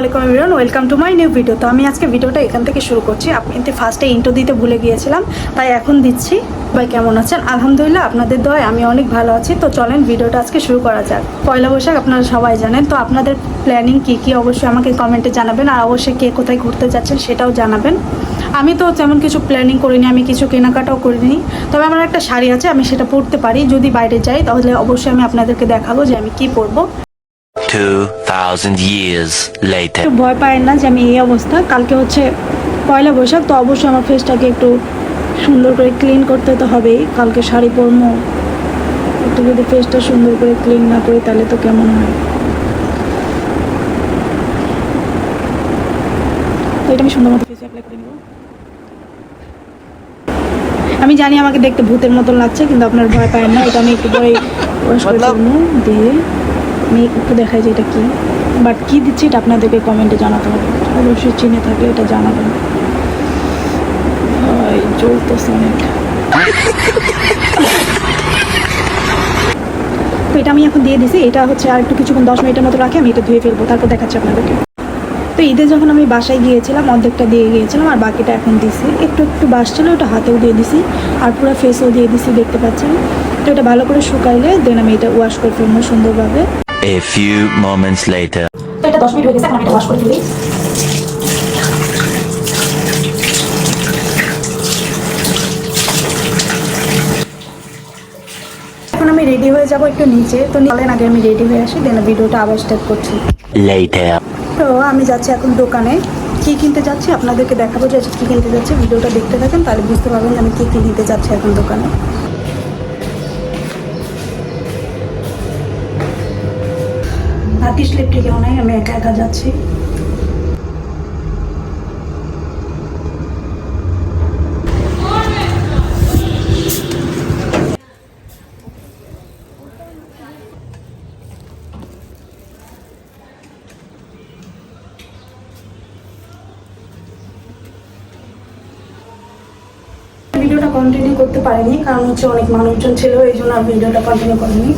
আলাইকুম everyone, welcome to my new video. তো আমি আজকে ভিডিওটা এখান থেকে শুরু করছি। আপনি ফার্স্টে ইন্ট্রো দিতে ভুলে গিয়েছিলাম, তাই এখন দিচ্ছি। ভাই কেমন আছেন? আলহামদুলিল্লাহ, আপনাদের দয়ায় আমি অনেক ভালো আছি। তো চলেন ভিডিওটা আজকে শুরু করা যাক। পয়লা বৈশাখ আপনারা সবাই জানেন, তো আপনাদের প্ল্যানিং কী অবশ্যই আমাকে কমেন্টে জানাবেন, আর অবশ্যই কে কোথায় ঘুরতে যাচ্ছেন সেটাও জানাবেন। আমি তো তেমন কিছু প্ল্যানিং করিনি, আমি কিছু কেনাকাটাও করিনি। তবে আমার একটা শাড়ি আছে, আমি সেটা পরতে পারি। যদি বাইরে যাই তাহলে অবশ্যই আমি আপনাদেরকে দেখাবো যে আমি কি পরবো। 2000 years later. ভয় পায়েন না যে আমি এই অবস্থা। কালকে হচ্ছে পয়লা বৈশাখ, তো অবশ্যই আমার ফেসটাকে একটু সুন্দর করে ক্লিন করতে তো হবেই। কালকে শাড়ি পরবো, একটু যদি ফেসটা সুন্দর করে ক্লিন না করি তাহলে তো কেমন হয়। তো এটা আমি সুন্দর মতো ফেসে অ্যাপ্লাই করে নেব। আমি জানি আমাকে দেখতে ভূতের মতন লাগছে, কিন্তু আপনার ভয় পায়েন না। এটা আমি একটু পরে ওয়াশ করে নেবো, দিয়ে আমি একটু দেখাই যে এটা কী, বাট কী দিচ্ছি এটা আপনাদেরকে কমেন্টে জানাতে হবে। অবশ্যই চিনে থাকলে এটা জানাবেন। চলতেছে অনেক। তো এটা আমি এখন দিয়ে দিছি। এটা হচ্ছে আর একটু কিছুক্ষণ 10 মিনিটের মতো রাখি, আমি এটা ধুয়ে ফেলবো, তারপর দেখাচ্ছি আপনাদেরকে। তো ঈদে যখন আমি বাসায় গিয়েছিলাম অর্ধেকটা দিয়ে গিয়েছিলাম, আর বাকিটা এখন দিছি। একটু একটু বাসছিল, ওটা হাতেও দিয়ে দিছি, আর পুরো ফেসও দিয়ে দিছি, দেখতে পাচ্ছেন। তো এটা ভালো করে শুকাইলে দেন আমি এটা ওয়াশ করে ফেলবো সুন্দরভাবে। A few moments later. তো এটা 10 মিনিট হয়ে গেছে, এখন আমি এটা ওয়াশ করে ফেলি। এখন আমি রেডি হয়ে যাব একটু নিচে। তো চলেন আগে আমি রেডি হয়ে আসি, দেন ভিডিওটা আবার স্টার্ট করছি। Later. তো আমি যাচ্ছি এখন দোকানে। কী কিনতে যাচ্ছি আপনাদেরকে দেখাবো যে কী কিনতে যাচ্ছি। ভিডিওটা দেখতে থাকেন, তাহলে বুঝতে পারবেন যে আমি কী কিনতে যাচ্ছি এখন দোকানে। আর কি স্লিপটি কেউ নাই, আমি একা একা যাচ্ছি। ভিডিওটা কন্টিনিউ করতে পারিনি, কারণ হচ্ছে অনেক মানুষজন ছিল, এই জন্য আর ভিডিওটা কন্টিনিউ করিনি।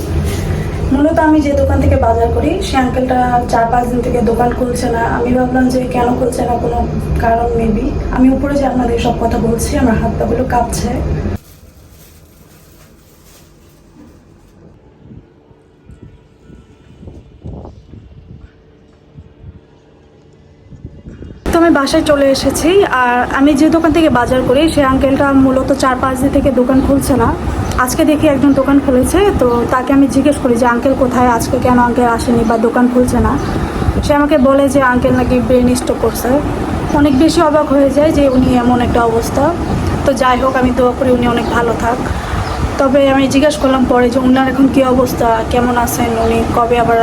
মূলত আমি যে দোকান থেকে বাজার করি, সে আঙ্কেলটা 4-5 দিন থেকে দোকান খুলছে না। আমি ভাবলাম যে কেন খুলছে না, কোনো কারণ মেবি। আমি উপরে যে আপনাদের সব কথা বলছি, আমার হাত পাগুলো কাঁপছে। তো আমি বাসায় চলে এসেছি। আর আমি যে দোকান থেকে বাজার করি, সে আঙ্কেলটা মূলত 4-5 দিন থেকে দোকান খুলছে না। আজকে দেখি একজন দোকান খুলেছে, তো তাকে আমি জিজ্ঞেস করি যে আঙ্কেল কোথায়, আজকে কেন আঙ্কেল আসেনি বা দোকান খুলছে না। সে আমাকে বলে যে আঙ্কেল নাকি ব্রেন স্ট্রোক করছে। অনেক বেশি অবাক হয়ে যায় যে উনি এমন একটা অবস্থা। তো যাই হোক, আমি দোয়া করি উনি অনেক ভালো থাক। তবে আমি জিজ্ঞেস করলাম পরে যে উনার এখন কী অবস্থা, কেমন আছেন, উনি কবে আবার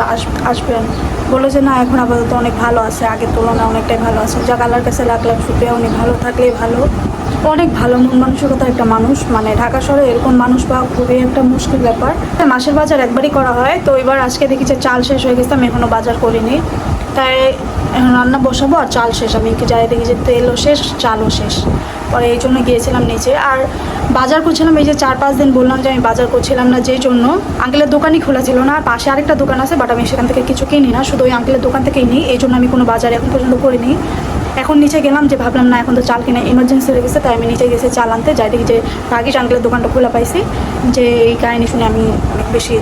আসবেন। বললো যে না, এখন আপাতত অনেক ভালো আছে, আগের তুলনায় অনেকটাই ভালো আছে। যাক, আল্লাহর কাছে লাখ লাখ শুকরিয়া, উনি ভালো থাকলেই ভালো। অনেক ভালো মন মানসিকতার একটা মানুষ। মানে ঢাকা শহরে এরকম মানুষ পাওয়া খুবই একটা মুশকিল ব্যাপার। মাসের বাজার একবারই করা হয়, তো এবার আজকে দেখি যে চাল শেষ হয়ে গেছে, আমি এখনও বাজার করিনি। তাই এখন রান্না বসাবো, আর চাল শেষ। আমি যাই দেখি যে তেলও শেষ, চালও শেষ। পরে এই জন্য গিয়েছিলাম নিচে। আর বাজার করছিলাম, এই যে 4-5 দিন বললাম যে আমি বাজার করছিলাম না, যেই জন্য আঙ্কেলের দোকানই খোলা ছিল না। আর পাশে আরেকটা দোকান আছে, বাট আমি সেখান থেকে কিছু কিনি না, শুধু ওই আঙ্কেলের দোকান থেকেই নিই। এই জন্য আমি কোনো বাজার এখন পর্যন্ত করিনি। এখন নিচে গেলাম, যে ভাবলাম না এখন তো চাল কিনা ইমার্জেন্সি হয়ে গেছে, তাই আমি নিচে গেছি চাল আনতে। যাই দেখি যে রাগিস আঙ্কেলের দোকানটা খোলা পাইছি। যে এই কাহিনি শুনে আমি অনেক বেশি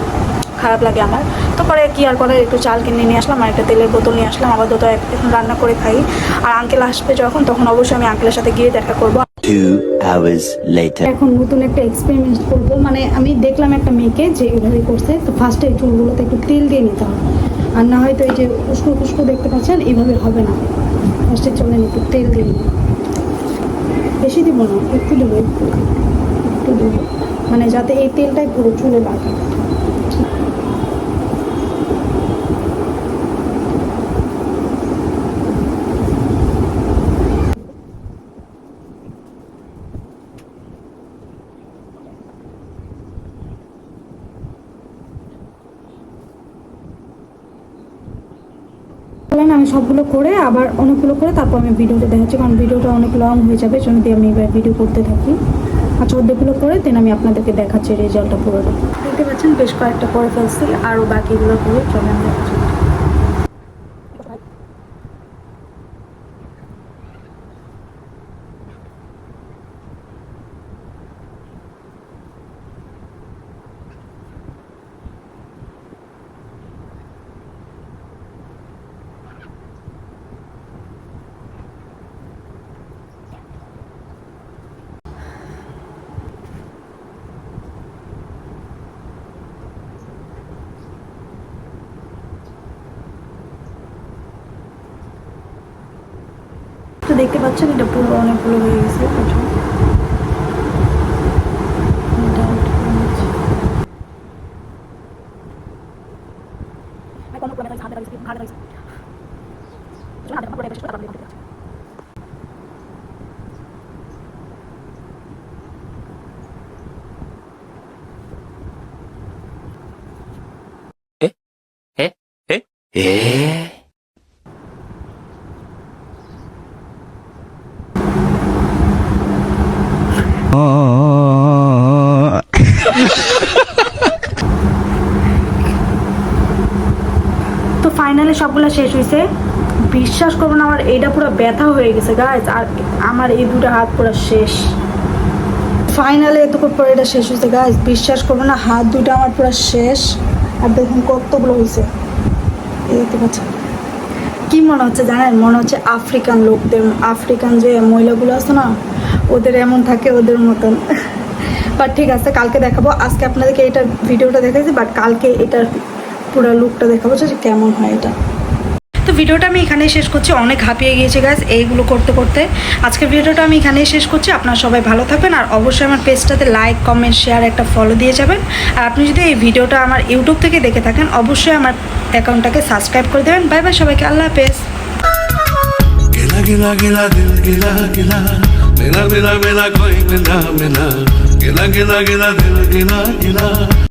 খারাপ লাগে আমার। তো পরে কি আর করে, একটু চাল কিনে নিয়ে আসলাম, আর একটা তেলের বোতল নিয়ে আসলাম। আপাতত এখন রান্না করে খাই। আর আঙ্কেল আসবে যখন, তখন অবশ্যই আমি আঙ্কেলের সাথে গিয়ে দেখা করবো। 2 hours later. এখন নতুন একটা এক্সপেরিমেন্ট করবো। মানে আমি দেখলাম একটা মেয়েকে যে এইভাবে করছে। তো ফার্স্টে এই চুলগুলোতে একটু তেল দিয়ে নিতে হবে, আর না হয়তো এই যে উস্কো উস্কো দেখতে পাচ্ছেন, এইভাবে হবে না। ফার্স্টে চলেন একটু তেল দিয়ে নিই। বেশি দিব না, একটু দেবো, একটু দেবো, মানে যাতে এই তেলটাই পুরো চুলে লাগে। আমি সবগুলো করে আবার অনেকগুলো করে তারপর আমি ভিডিওটা দেখাচ্ছি, কারণ ভিডিওটা অনেক লং হয়ে যাবে, জন্য আমি এবার ভিডিও করতে থাকি। আচ্ছা, অর্ধেকগুলো করে দেন আমি আপনাদেরকে দেখাচ্ছি রেজাল্টটা পুরোটা। দেখতে পাচ্ছেন বেশ কয়েকটা করে ফেলছি, আরও বাকিগুলো করে চলে আমি দেখাচ্ছি। দেখতে পাচ্ছেন এটা পুরো অনেকগুলো হয়ে গেছে প্রচুর। Eh? তো ফাইনালি সবগুলো শেষ হয়েছে। বিশ্বাস করবো না, আমার এইটা পুরো ব্যথা হয়ে গেছে গাইজ, আর আমার এই দুটো হাত পুরো শেষ। ফাইনালি এতক্ষণ পরে এটা শেষ হয়েছে গাইজ, বিশ্বাস করবো না, হাত দুটো আমার পুরো শেষ। আর দেখুন কতগুলো হয়েছে, এই দেখতে পাচ্ছেন। কি মনে হচ্ছে জানেন? মনে হচ্ছে আফ্রিকান লোকদের, আফ্রিকান যে মহিলাগুলো আছে না, ওদের এমন থাকে, ওদের মতন। বাট ঠিক আছে, কালকে দেখাবো। আজকে আপনাদেরকে এটা ভিডিওটা দেখাচ্ছি, বাট কালকে এটার পুরো লুকটা দেখাবো যে কেমন হয় এটা। তো ভিডিওটা আমি এখানেই শেষ করছি, অনেক হাঁপিয়ে গিয়েছি গাইজ এইগুলো করতে করতে। আজকের ভিডিওটা আমি এখানেই শেষ করছি। আপনারা সবাই ভালো থাকবেন, আর অবশ্যই আমার পেজটাতে লাইক, কমেন্ট, শেয়ার, একটা ফলো দিয়ে যাবেন। আর আপনি যদি এই ভিডিওটা আমার ইউটিউব থেকে দেখে থাকেন, অবশ্যই আমার অ্যাকাউন্টটাকে সাবস্ক্রাইব করে দেবেন। বাই বাই সবাইকে, আল্লাহ হাফেজ। Gila gila gila dil gila gila Mera mera mera koi mera mera Gila gila gila dil gila gila